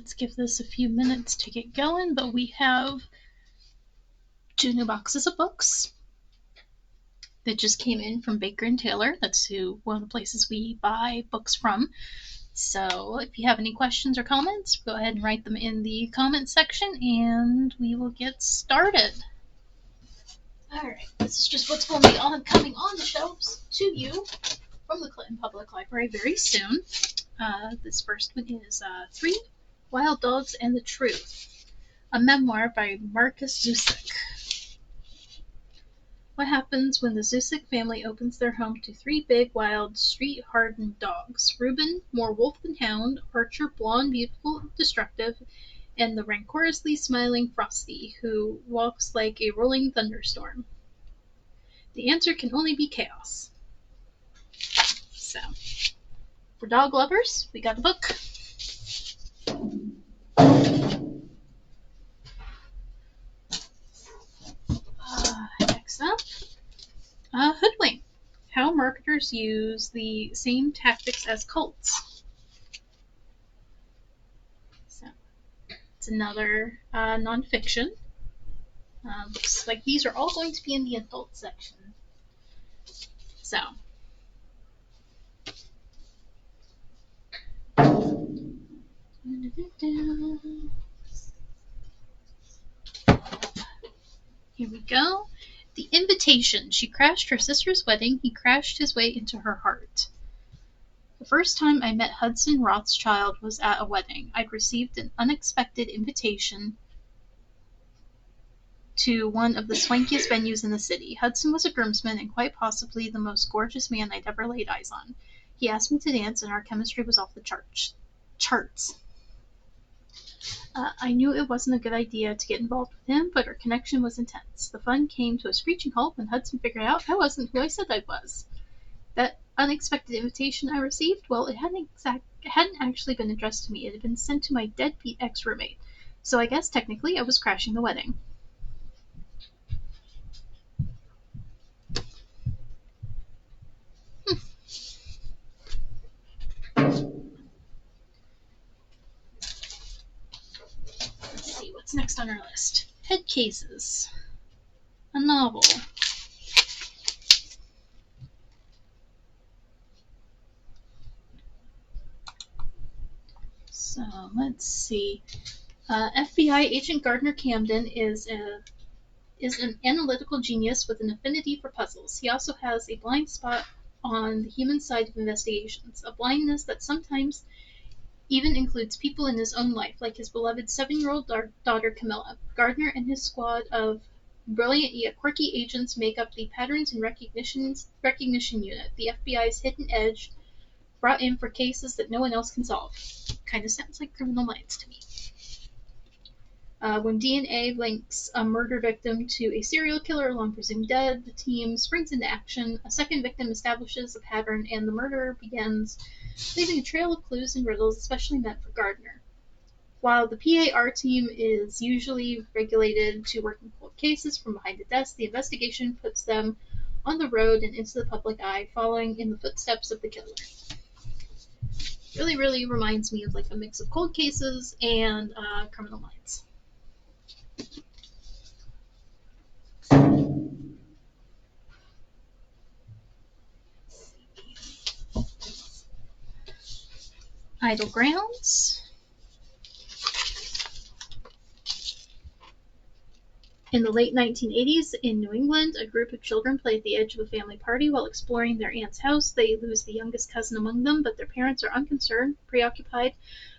let's give this a few minutes to get going, but we have 2 new boxes of books that just came in from Baker and Taylor. That's one of the places we buy books from. So if you have any questions or comments, go ahead and write them in the comments section and we will get started. Alright, this is just what's going to be coming on the shelves to you from the Clinton Public Library very soon. This first one is 3 Wild Dogs and the Truth, a memoir by Markus Zusak. What happens when the Zusak family opens their home to 3 big, wild, street-hardened dogs? Reuben, more wolf than hound, Archer, blonde, beautiful, destructive, and the rancorously smiling Frosty, who walks like a rolling thunderstorm. The answer can only be chaos. So, for dog lovers, we got the book. Next up, Hoodwink. How marketers use the same tactics as cults. So, it's another nonfiction. Looks like these are all going to be in the adult section. So, here we go. The Invitation. She crashed her sister's wedding. He crashed his way into her heart. The first time I met Hudson Rothschild was at a wedding. I'd received an unexpected invitation to one of the swankiest venues in the city. Hudson was a groomsman and quite possibly the most gorgeous man I'd ever laid eyes on. He asked me to dance and our chemistry was off the charts. I knew it wasn't a good idea to get involved with him, but our connection was intense. The fun came to a screeching halt when Hudson figured out I wasn't who I said I was. That unexpected invitation I received, well, it hadn't actually been addressed to me. It had been sent to my deadbeat ex-roommate. So I guess technically I was crashing the wedding. Let's see what's next on our list. Head Cases. A novel. So let's see. FBI agent Gardner Camden is an analytical genius with an affinity for puzzles. He also has a blind spot on the human side of investigations, a blindness that sometimes even includes people in his own life, like his beloved 7-year-old daughter Camilla. Gardner and his squad of brilliant yet quirky agents make up the Patterns and Recognition Unit, the FBI's hidden edge, brought in for cases that no one else can solve. Kind of sounds like Criminal Minds to me. When DNA links a murder victim to a serial killer long presumed dead, the team springs into action. A second victim establishes a pattern, and the murder begins, leaving a trail of clues and riddles especially meant for Gardner. While the PAR team is usually regulated to working cold cases from behind a desk, the investigation puts them on the road and into the public eye, following in the footsteps of the killer. Really, really reminds me of like a mix of Cold Cases and Criminal Minds. Idle Grounds. In the late 1980s, in New England, a group of children play at the edge of a family party while exploring their aunt's house. They lose the youngest cousin among them, but their parents are unconcerned, preoccupied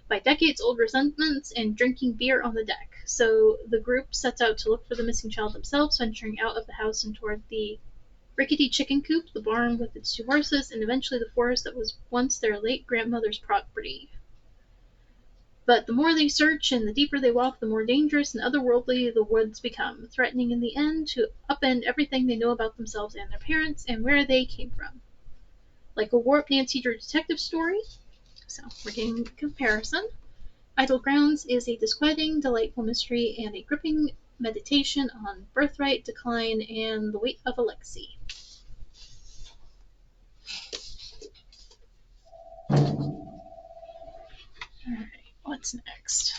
by decades-old resentments and drinking beer on the deck. So the group sets out to look for the missing child themselves, venturing out of the house and toward the rickety chicken coop, the barn with its 2 horses, and eventually the forest that was once their late grandmother's property. But the more they search and the deeper they walk, the more dangerous and otherworldly the woods become, threatening in the end to upend everything they know about themselves and their parents and where they came from. Like a Warp Nancy Drew detective story. So, we're getting a comparison. Idle Grounds is a disquieting, delightful mystery and a gripping meditation on birthright, decline, and the weight of a legacy. What's next?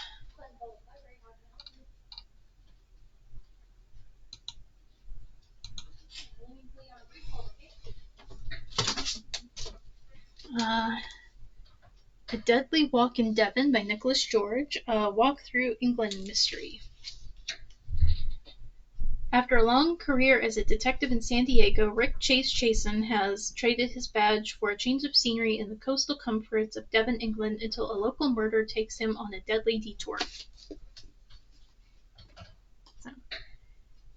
A Deadly Walk in Devon by Nicholas George, a walk through England mystery. After a long career as a detective in San Diego, Rick Chase Chasen has traded his badge for a change of scenery in the coastal comforts of Devon, England, until a local murder takes him on a deadly detour. So,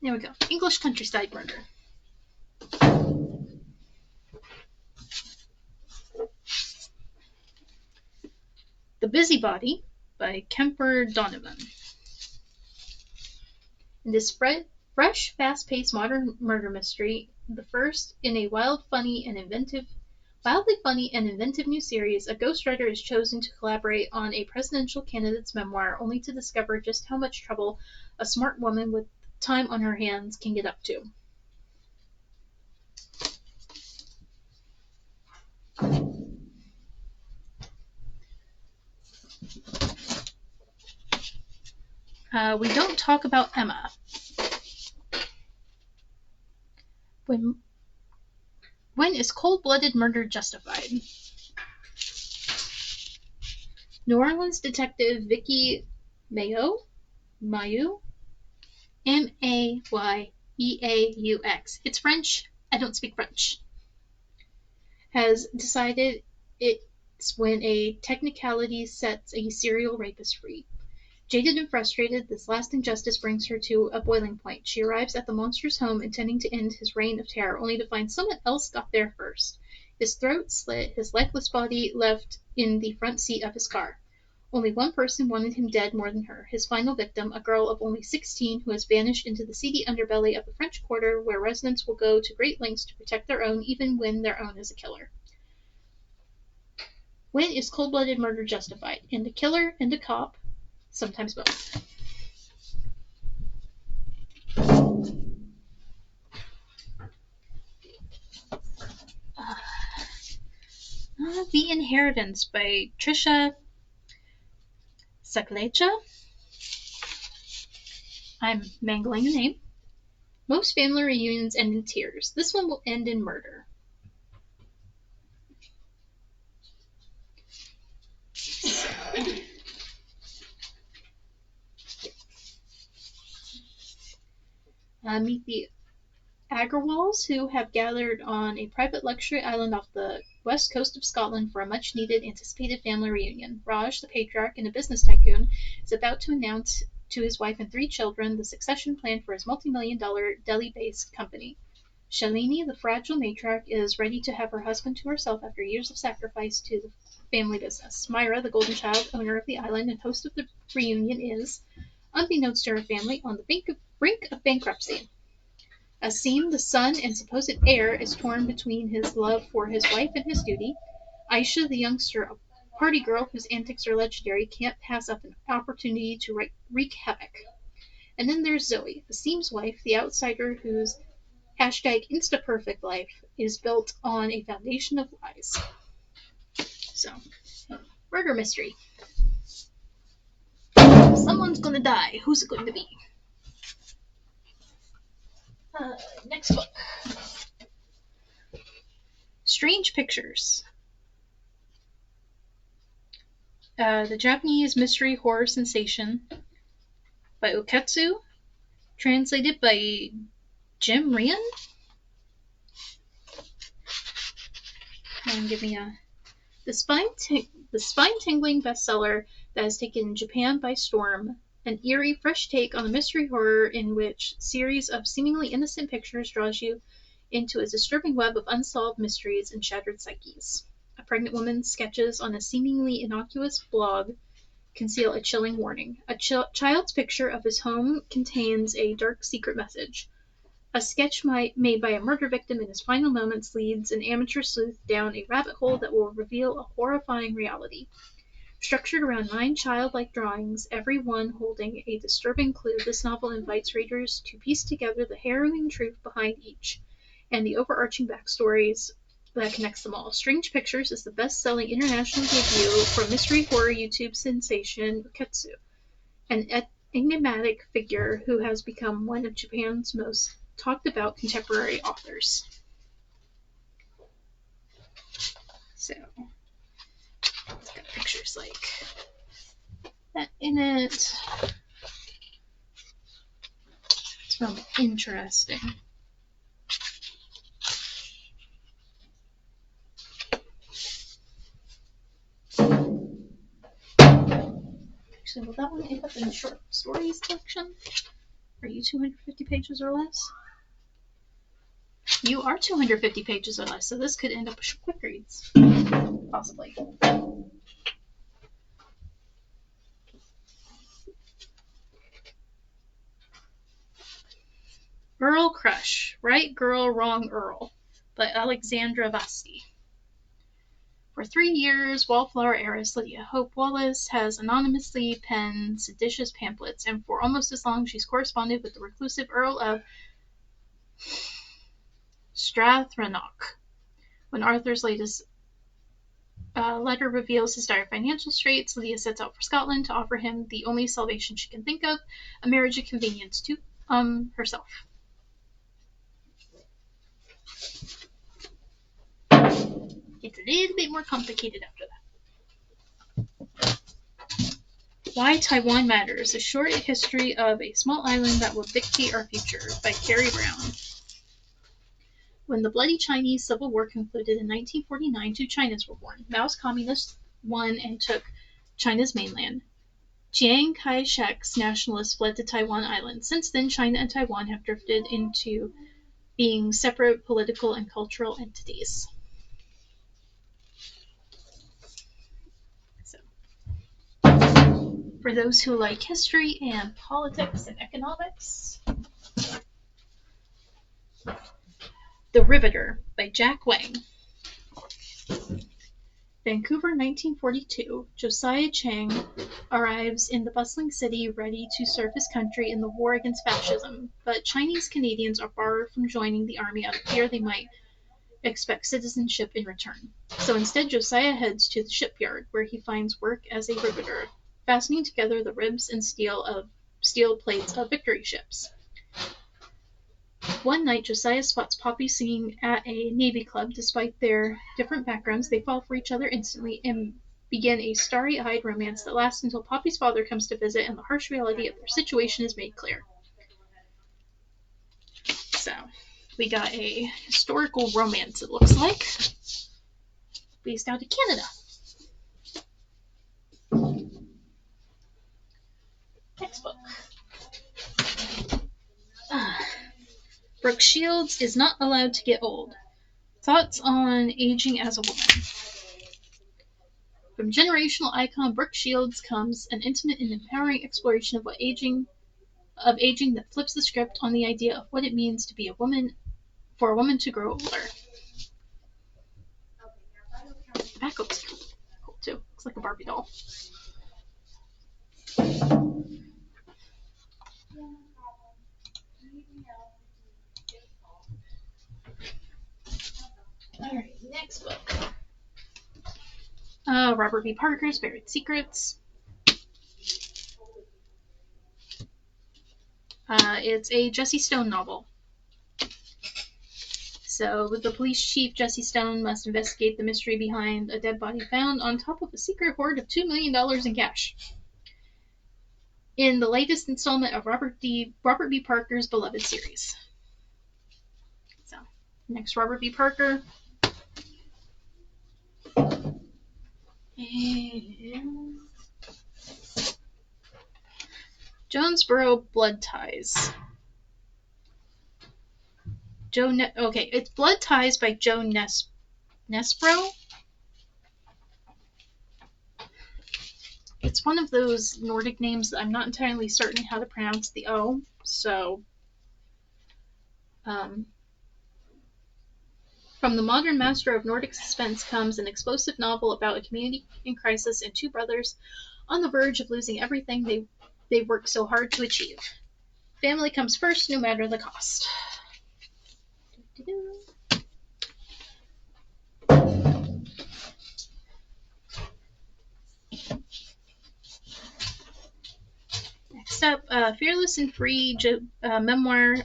there we go. English countryside murder. The Busybody by Kemper Donovan. In this fresh, fast-paced modern murder mystery, the first in a wildly funny and inventive new series, a ghostwriter is chosen to collaborate on a presidential candidate's memoir, only to discover just how much trouble a smart woman with time on her hands can get up to. We Don't Talk About Emma. When is cold-blooded murder justified? New Orleans detective Vicky Mayu, Mayyeaux, it's French, I don't speak French, has decided it's when a technicality sets a serial rapist free. Jaded and frustrated, this last injustice brings her to a boiling point. She arrives at the monster's home intending to end his reign of terror, only to find someone else got there first. His throat slit, his lifeless body left in the front seat of his car. Only one person wanted him dead more than her, his final victim, a girl of only 16 who has vanished into the seedy underbelly of the French Quarter, where residents will go to great lengths to protect their own, even when their own is a killer. When is cold-blooded murder justified? In the killer and the cop? Sometimes both. The Inheritance by Trisha Saklecha. I'm mangling the name. Most family reunions end in tears. This one will end in murder. Meet the Agarwals, who have gathered on a private luxury island off the west coast of Scotland for a much-needed, anticipated family reunion. Raj, the patriarch and a business tycoon, is about to announce to his wife and 3 children the succession plan for his multi-million-dollar Delhi-based company. Shalini, the fragile matriarch, is ready to have her husband to herself after years of sacrifice to the family business. Myra, the golden child, owner of the island and host of the reunion, is, unbeknownst to her family, on the brink of bankruptcy. Asim, the son and supposed heir, is torn between his love for his wife and his duty. Aisha, the youngster, a party girl whose antics are legendary, can't pass up an opportunity to wreak havoc. And then there's Zoe, Asim's wife, the outsider whose #InstaPerfect life is built on a foundation of lies. So, murder mystery. Someone's gonna die. Who's it going to be? Next book. Strange Pictures. The Japanese mystery horror sensation by Oketsu, translated by Jim Rian. And give me the spine-tingling bestseller that has taken Japan by storm. An eerie, fresh take on a mystery horror in which a series of seemingly innocent pictures draws you into a disturbing web of unsolved mysteries and shattered psyches. A pregnant woman's sketches on a seemingly innocuous blog conceal a chilling warning. A child's picture of his home contains a dark secret message. A sketch made by a murder victim in his final moments leads an amateur sleuth down a rabbit hole that will reveal a horrifying reality. Structured around 9 childlike drawings, every one holding a disturbing clue, this novel invites readers to piece together the harrowing truth behind each, and the overarching backstories that connects them all. Strange Pictures is the best-selling international debut for mystery horror YouTube sensation Uketsu, an enigmatic figure who has become one of Japan's most talked-about contemporary authors. So, it's got pictures like that in it. It's really interesting. Actually, will that one end up in the short stories section? Are you 250 pages or less? You are 250 pages or less, so this could end up with quick reads. Possibly. Earl Crush. Right Girl, Wrong Earl by Alexandra Vasti. For 3 years, Wallflower heiress Lydia Hope Wallace has anonymously penned seditious pamphlets, and for almost as long she's corresponded with the reclusive Earl of Strathrannoch. When Arthur's latest letter reveals his dire financial straits, Lydia sets out for Scotland to offer him the only salvation she can think of, a marriage of convenience to herself. It's a little bit more complicated after that. Why Taiwan Matters, a short history of a small island that will dictate our future by Carrie Brown. When the bloody Chinese Civil War concluded in 1949, 2 Chinas were born. Mao's communists won and took China's mainland. Chiang Kai-shek's nationalists fled to Taiwan Island. Since then, China and Taiwan have drifted into being separate political and cultural entities. So, for those who like history and politics and economics, The Riveter by Jack Wang. Vancouver, 1942. Josiah Chang arrives in the bustling city ready to serve his country in the war against fascism, but Chinese Canadians are barred from joining the army out of fear they might expect citizenship in return. So instead, Josiah heads to the shipyard, where he finds work as a riveter, fastening together the ribs and steel plates of victory ships. One night, Josiah spots Poppy singing at a Navy club. Despite their different backgrounds, they fall for each other instantly and begin a starry-eyed romance that lasts until Poppy's father comes to visit and the harsh reality of their situation is made clear. So, we got a historical romance, it looks like, based out of Canada. Next book. Brooke Shields is not allowed to get old. Thoughts on aging as a woman. From generational icon Brooke Shields comes an intimate and empowering exploration of aging that flips the script on the idea of what it means to be a woman, for a woman to grow older. The back looks cool too. Looks like a Barbie doll. Alright, next book. Robert B. Parker's Buried Secrets. It's a Jesse Stone novel. So, the police chief, Jesse Stone, must investigate the mystery behind a dead body found on top of a secret hoard of $2 million in cash. In the latest installment of Robert B. Parker's beloved series. So, next Robert B. Parker. And Jonesboro Blood Ties. It's Blood Ties by Joe Nesbro. It's one of those Nordic names that I'm not entirely certain how to pronounce the O, so from the modern master of Nordic suspense comes an explosive novel about a community in crisis and 2 brothers on the verge of losing everything they worked so hard to achieve. Family comes first, no matter the cost. Next up, Fearless and Free, memoir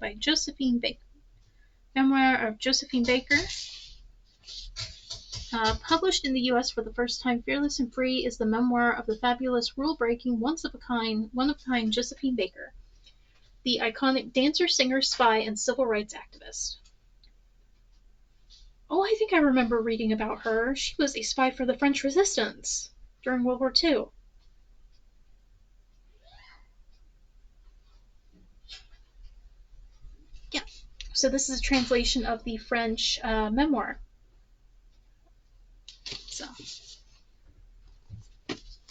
by Josephine Baker. Memoir of Josephine Baker. Published in the U.S. for the first time, Fearless and Free is the memoir of the fabulous, rule-breaking, one-of-a-kind Josephine Baker, the iconic dancer, singer, spy, and civil rights activist. Oh, I think I remember reading about her. She was a spy for the French Resistance during World War II. Yeah, so this is a translation of the French memoir. So,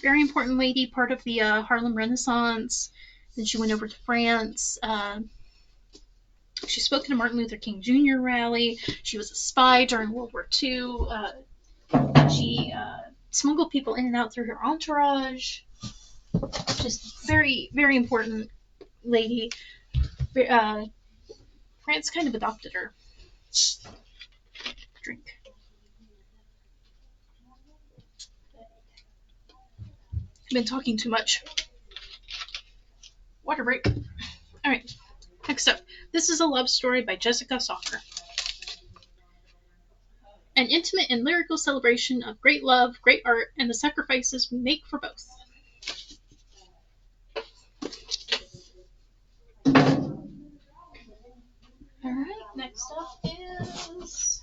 very important lady, part of the Harlem Renaissance. Then she went over to France. She spoke at a Martin Luther King Jr. rally. She was a spy during World War II. She smuggled people in and out through her entourage. Just very, very important lady. France kind of adopted her. Drink. I've been talking too much. Water break. Alright, next up. This is a love story by Jessica Soffer. An intimate and lyrical celebration of great love, great art, and the sacrifices we make for both. Alright, next up is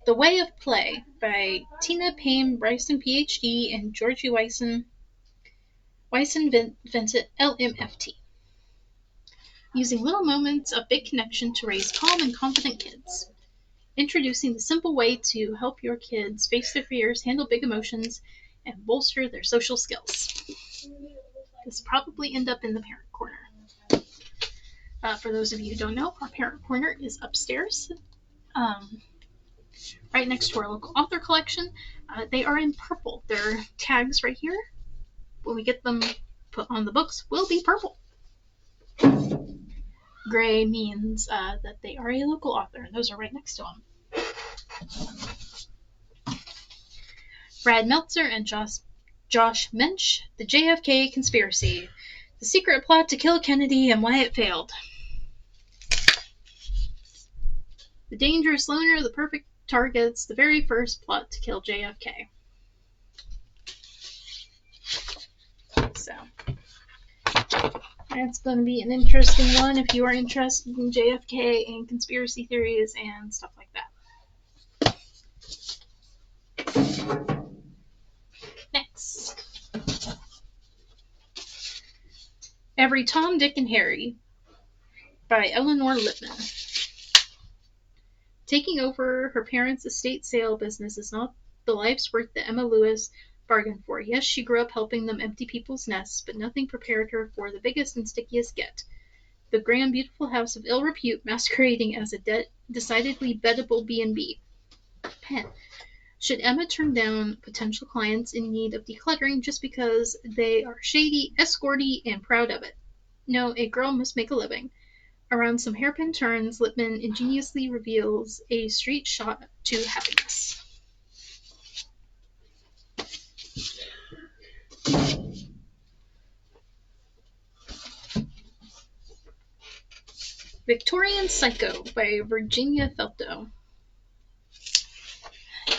The Way of Play by Tina Payne Bryson, PhD, and Georgie Wyson Vincent, LMFT. Using little moments of big connection to raise calm and confident kids. Introducing the simple way to help your kids face their fears, handle big emotions, and bolster their social skills. This will probably end up in the parent corner. For those of you who don't know, our parent corner is upstairs, right next to our local author collection. They are in purple. Their tags right here, when we get them put on the books, will be purple. Gray means that they are a local author, and those are right next to them. Brad Meltzer and Josh Mensch, The JFK Conspiracy, The Secret Plot to Kill Kennedy and Why It Failed. The Dangerous Loner, The Perfect Targets, the very first plot to kill JFK. So, that's going to be an interesting one if you are interested in JFK and conspiracy theories and stuff like that. Next. Every Tom, Dick, and Harry by Eleanor Lippman. Taking over her parents' estate sale business is not the life's work that Emma Lewis bargained for. Yes, she grew up helping them empty people's nests, but nothing prepared her for the biggest and stickiest get. The grand, beautiful house of ill repute masquerading as a decidedly bettable B&B. Pen. Should Emma turn down potential clients in need of decluttering just because they are shady, escorty, and proud of it? No, a girl must make a living. Around some hairpin turns, Lippman ingeniously reveals a straight shot to happiness. Victorian Psycho by Virginia Felto.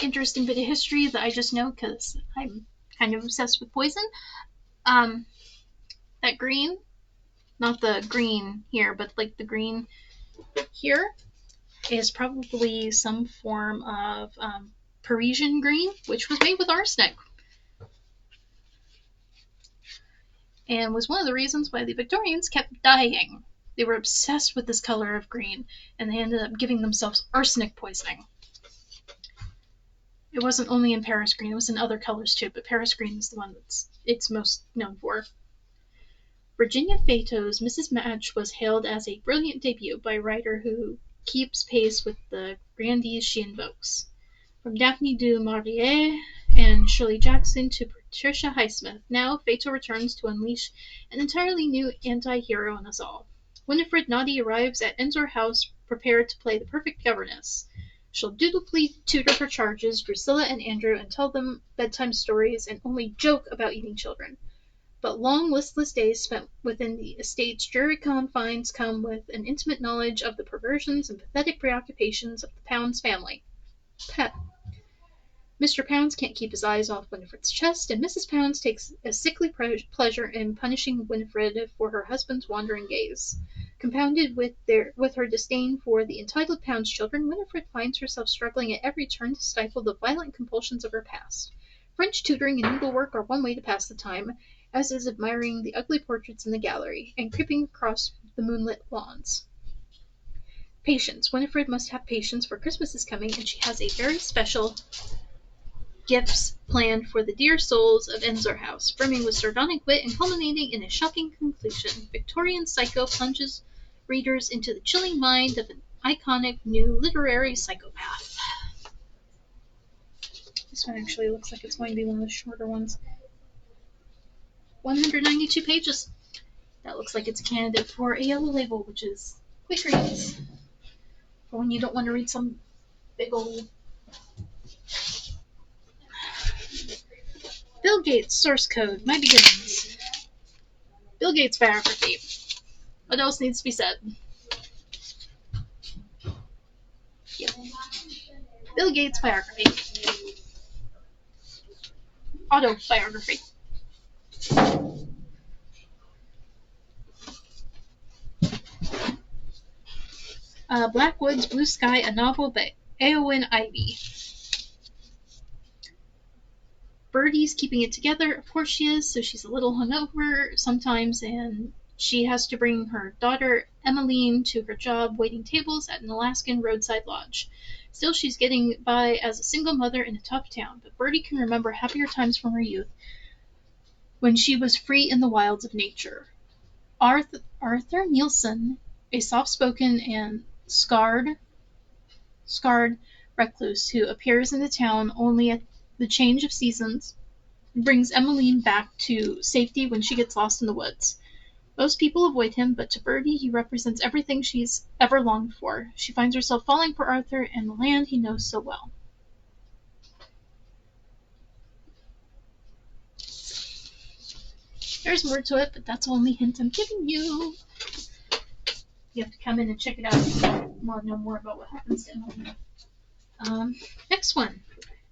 Interesting bit of history that I just know because I'm kind of obsessed with poison. That green, not the green here, but like the green here, is probably some form of Parisian green, which was made with arsenic. And was one of the reasons why the Victorians kept dying. They were obsessed with this color of green, and they ended up giving themselves arsenic poisoning. It wasn't only in Paris green, it was in other colors too, but Paris green is the one it's most known for. Virginia Felto's Mrs. Match was hailed as a brilliant debut by a writer who keeps pace with the grandees she invokes. From Daphne du Maurier and Shirley Jackson to Patricia Highsmith, now Felto returns to unleash an entirely new anti-hero on us all. Winifred Naughty arrives at Ensor House prepared to play the perfect governess. She'll dutifully tutor her charges, Drusilla and Andrew, and tell them bedtime stories and only joke about eating children. But long, listless days spent within the estate's dreary confines come with an intimate knowledge of the perversions and pathetic preoccupations of the Pounds family. Pet. Mr. Pounds can't keep his eyes off Winifred's chest, and Mrs. Pounds takes a sickly pleasure in punishing Winifred for her husband's wandering gaze. Compounded with her disdain for the entitled Pounds children, Winifred finds herself struggling at every turn to stifle the violent compulsions of her past. French tutoring and needlework are one way to pass the time, as is admiring the ugly portraits in the gallery, and creeping across the moonlit lawns. Patience. Winifred must have patience, for Christmas is coming, and she has a very special gifts planned for the dear souls of Ensor House, brimming with sardonic wit and culminating in a shocking conclusion. Victorian Psycho plunges readers into the chilling mind of an iconic new literary psychopath. This one actually looks like it's going to be one of the shorter ones. 192 pages. That looks like it's a candidate for a yellow label, which is quick reads. For when you don't want to read some big old... Bill Gates, source code, my beginnings. Bill Gates biography. What else needs to be said? Yep. Bill Gates biography. Autobiography. Black Woods, Blue Sky, a novel by Eowyn Ivey. Birdie's keeping it together. Of course she is, so she's a little hungover sometimes, and she has to bring her daughter Emmeline to her job waiting tables at an Alaskan roadside lodge. Still, she's getting by as a single mother in a tough town, but Birdie can remember happier times from her youth when she was free in the wilds of nature. Arthur Nielsen, a soft-spoken and scarred recluse who appears in the town only at the change of seasons, brings Emmeline back to safety when she gets lost in the woods. Most people avoid him, but to Birdie he represents everything she's ever longed for. She finds herself falling for Arthur and the land he knows so well. There's more to it, but that's the only hint I'm giving you. You have to come in and check it out if you want to know more about what happens to Emmeline. Next one.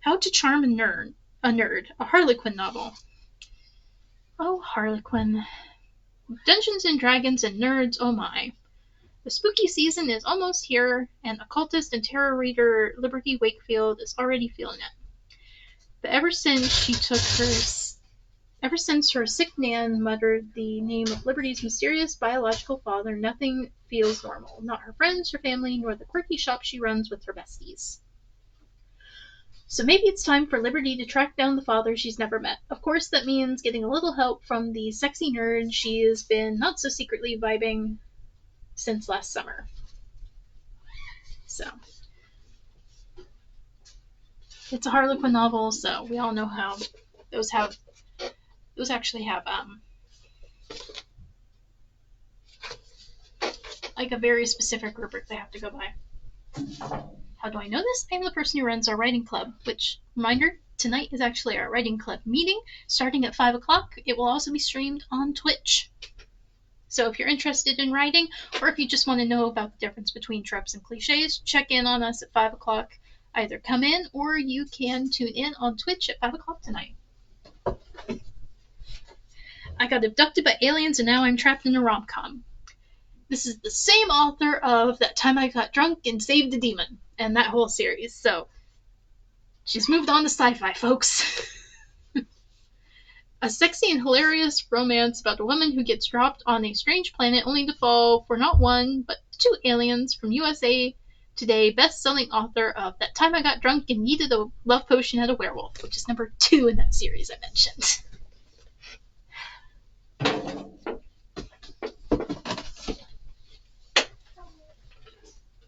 How to Charm a Nerd, a Harlequin novel. Oh, Harlequin. Dungeons and Dragons and nerds, oh my. The spooky season is almost here, and occultist and tarot reader Liberty Wakefield is already feeling it. But ever since her sick Nan muttered the name of Liberty's mysterious biological father, nothing feels normal. Not her friends, her family, nor the quirky shop she runs with her besties. So maybe it's time for Liberty to track down the father she's never met. Of course, that means getting a little help from the sexy nerd she has been not so secretly vibing since last summer. So, it's a Harlequin novel, so we all know how those actually have like a very specific rubric they have to go by. How do I know this? I'm the person who runs our writing club, which, reminder, tonight is actually our writing club meeting, starting at 5 o'clock. It will also be streamed on Twitch. So if you're interested in writing, or if you just want to know about the difference between tropes and cliches, check in on us at 5 o'clock. Either come in, or you can tune in on Twitch at 5 o'clock tonight. I got abducted by aliens, and now I'm trapped in a rom-com. This is the same author of That Time I Got Drunk and Saved a Demon, and that whole series, so she's moved on to sci-fi, folks. A sexy and hilarious romance about a woman who gets dropped on a strange planet only to fall for not one, but two aliens from USA Today best-selling author of That Time I Got Drunk and Needed a Love Potion at a Werewolf, which is number 2 in that series I mentioned.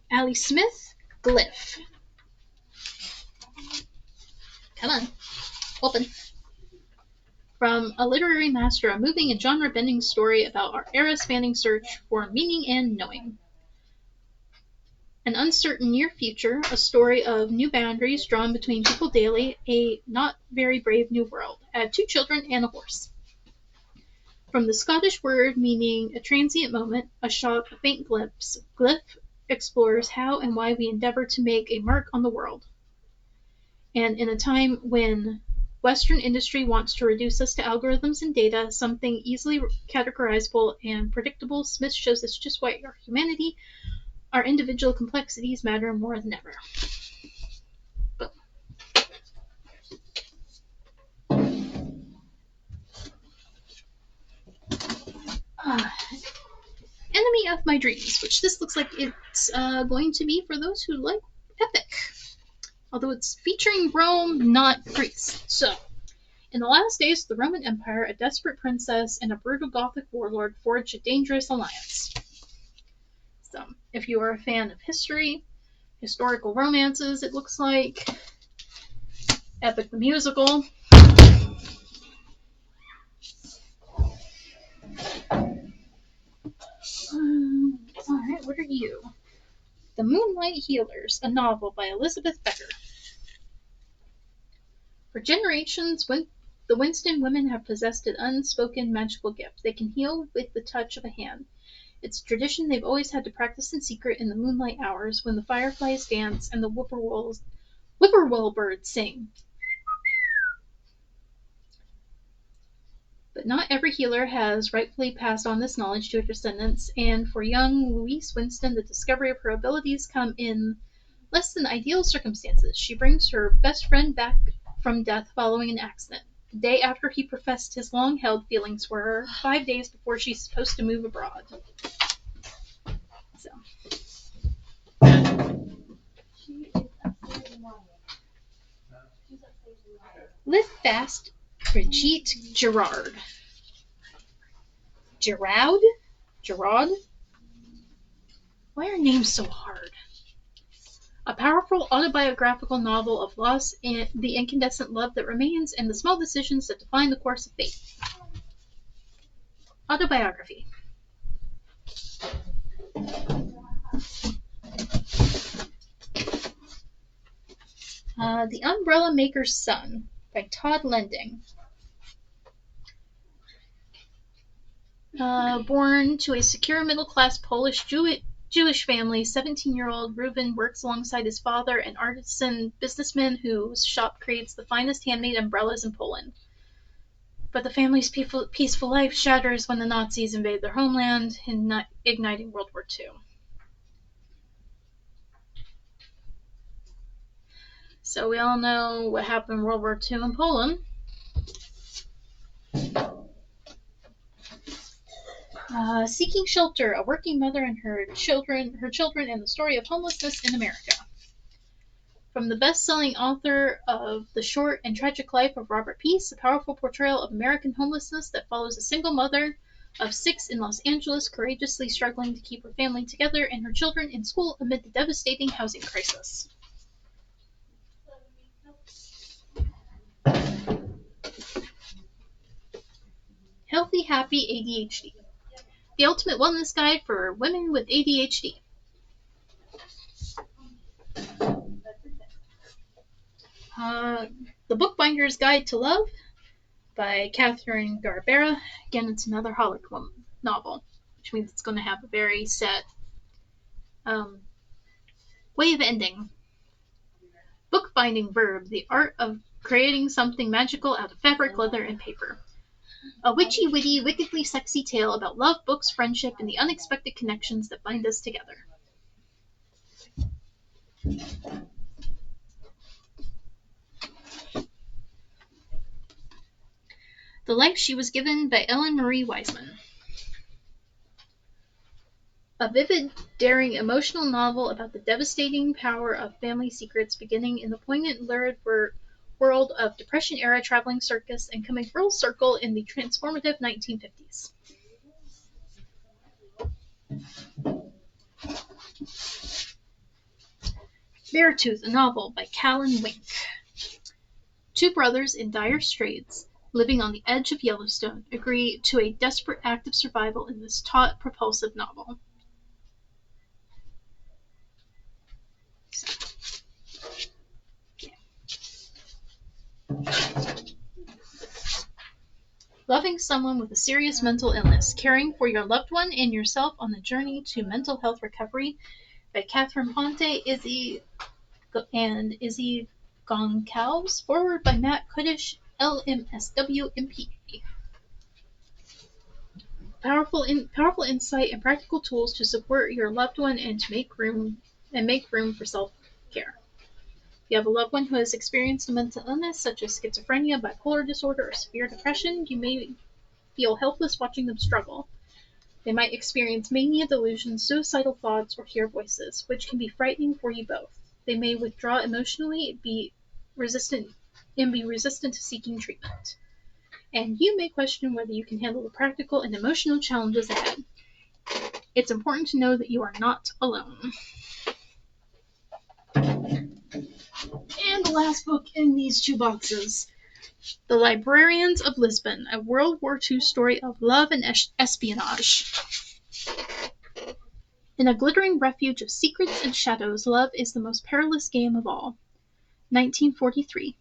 Allie Smith, Glyph. Come on. Open. From a literary master, a moving and genre-bending story about our era-spanning search for meaning and knowing. An uncertain near future, a story of new boundaries drawn between people daily, a not very brave new world. Add 2 children and a horse. From the Scottish word meaning a transient moment, a shock, a faint glimpse, glyph explores how and why we endeavor to make a mark on the world. And in a time when Western industry wants to reduce us to algorithms and data, something easily categorizable and predictable, Smith shows us just why our humanity, our individual complexities matter more than ever. Enemy of My Dreams, which this looks like it's going to be for those who like epic. Although it's featuring Rome, not Greece. So, in the last days of the Roman Empire, a desperate princess and a brutal Gothic warlord forged a dangerous alliance. So, if you are a fan of history, historical romances, it looks like, Epic the Musical. Alright, what are you? The Moonlight Healers, a novel by Elizabeth Becker. For generations, the Winston women have possessed an unspoken magical gift. They can heal with the touch of a hand. It's a tradition they've always had to practice in secret in the moonlight hours when the fireflies dance and the whippoorwill birds sing. But not every healer has rightfully passed on this knowledge to her descendants, and for young Louise Winston, the discovery of her abilities come in less than ideal circumstances. She brings her best friend back from death following an accident. The day after he professed his long-held feelings for her, 5 days before she's supposed to move abroad. So. Live Fast, Brigitte Gerard. Gerard? Why are names so hard? A powerful autobiographical novel of loss and the incandescent love that remains and the small decisions that define the course of fate. Autobiography. The Umbrella Maker's Son by Todd Lending. Born to a secure middle-class Polish Jewish family, 17-year-old Reuben works alongside his father, an artisan businessman whose shop creates the finest handmade umbrellas in Poland. But the family's peaceful life shatters when the Nazis invade their homeland, igniting World War II. So we all know what happened in World War II in Poland. Seeking Shelter, a working mother and her children, and the story of homelessness in America. From the best-selling author of The Short and Tragic Life of Robert Peace, a powerful portrayal of American homelessness that follows a single mother of 6 in Los Angeles courageously struggling to keep her family together and her children in school amid the devastating housing crisis. Healthy, Happy ADHD. The ultimate wellness guide for women with ADHD. The Bookbinder's Guide to Love by Catherine Garbera. Again, it's another Harlequin novel, which means it's going to have a very set way of ending. Bookbinding Verb, the art of creating something magical out of fabric, leather, and paper. A witchy, witty, wickedly sexy tale about love, books, friendship, and the unexpected connections that bind us together. The Life She Was Given by Ellen Marie Wiseman. A vivid, daring, emotional novel about the devastating power of family secrets, beginning in the poignant, lurid world of Depression-era traveling circus and coming full circle in the transformative 1950s. Beartooth, a novel by Callan Wink. 2 brothers in dire straits, living on the edge of Yellowstone, agree to a desperate act of survival in this taut, propulsive novel. Loving someone with a serious mental illness, caring for your loved one and yourself on the journey to mental health recovery by Catherine Ponte, Izzy Goncalves, forward by Matt Kudish, LMSW, MPA. Powerful insight and practical tools to support your loved one and to make room for self-care. If you have a loved one who has experienced a mental illness such as schizophrenia, bipolar disorder, or severe depression, you may feel helpless watching them struggle. They might experience mania, delusions, suicidal thoughts, or hear voices, which can be frightening for you both. They may withdraw emotionally, be resistant to seeking treatment. And you may question whether you can handle the practical and emotional challenges ahead. It's important to know that you are not alone. And the last book in these two boxes, The Librarians of Lisbon, a World War II story of love and espionage. In a glittering refuge of secrets and shadows, love is the most perilous game of all. 1943.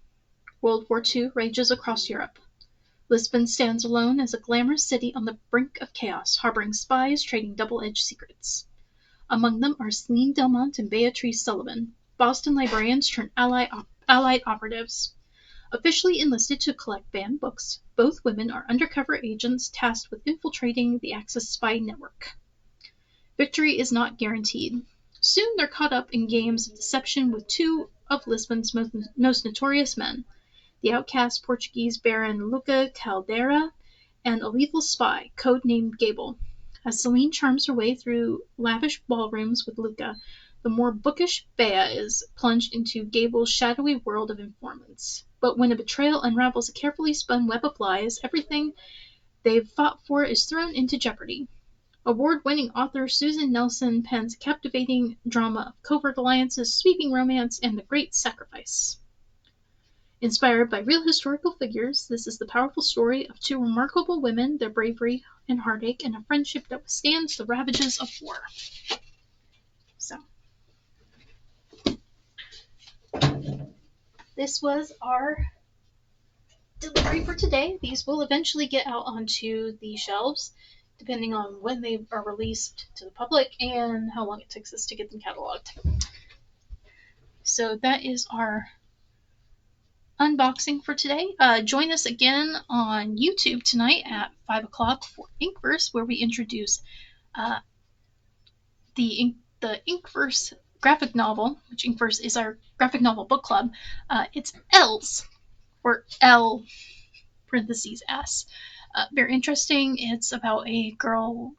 World War II rages across Europe. Lisbon stands alone as a glamorous city on the brink of chaos, harboring spies trading double-edged secrets. Among them are Celine Delmont and Beatrice Sullivan, Boston librarians turned Allied operatives. Officially enlisted to collect banned books, both women are undercover agents tasked with infiltrating the Axis spy network. Victory is not guaranteed. Soon they're caught up in games of deception with two of Lisbon's most notorious men, the outcast Portuguese Baron Luca Caldera, and a lethal spy, codenamed Gable. As Celine charms her way through lavish ballrooms with Luca, the more bookish Bea is plunged into Gable's shadowy world of informants. But when a betrayal unravels a carefully spun web of lies, everything they've fought for is thrown into jeopardy. Award-winning author Susan Nelson pens a captivating drama of covert alliances, sweeping romance, and the great sacrifice. Inspired by real historical figures, this is the powerful story of two remarkable women, their bravery and heartache, and a friendship that withstands the ravages of war. So, this was our delivery for today. These will eventually get out onto the shelves, depending on when they are released to the public and how long it takes us to get them cataloged. So that is our unboxing for today. Join us again on YouTube tonight at 5 o'clock for Inkverse, where we introduce the Inkverse graphic novel, which Inkverse is our graphic novel book club. It's L's, or L parentheses S. Very interesting. It's about a girl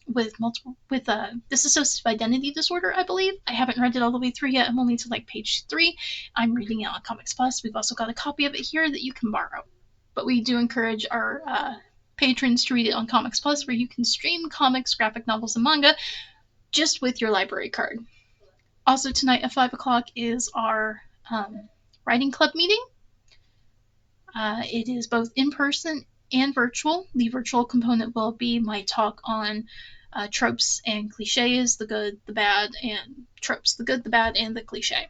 with dissociative identity disorder, I believe. I haven't read it all the way through yet. I'm only to page 3. I'm reading it on Comics Plus. We've also got a copy of it here that you can borrow. But we do encourage our patrons to read it on Comics Plus, where you can stream comics, graphic novels, and manga just with your library card. Also tonight at 5 o'clock is our writing club meeting. It is both in person and virtual. The virtual component will be my talk on tropes and cliches, the good, the bad, and tropes, the good, the bad, and the cliche.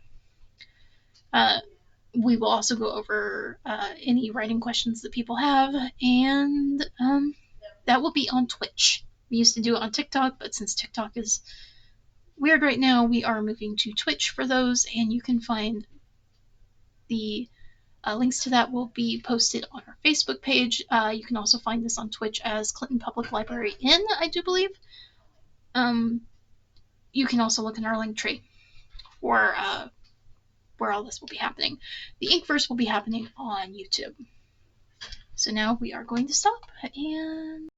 We will also go over any writing questions that people have, and that will be on Twitch. We used to do it on TikTok, but since TikTok is weird right now, we are moving to Twitch for those, and you can find the links to that will be posted on our Facebook page. You can also find this on Twitch as Clinton Public Library Inn, I do believe. You can also look in our link tree for where all this will be happening. The Inkverse will be happening on YouTube. So now we are going to stop and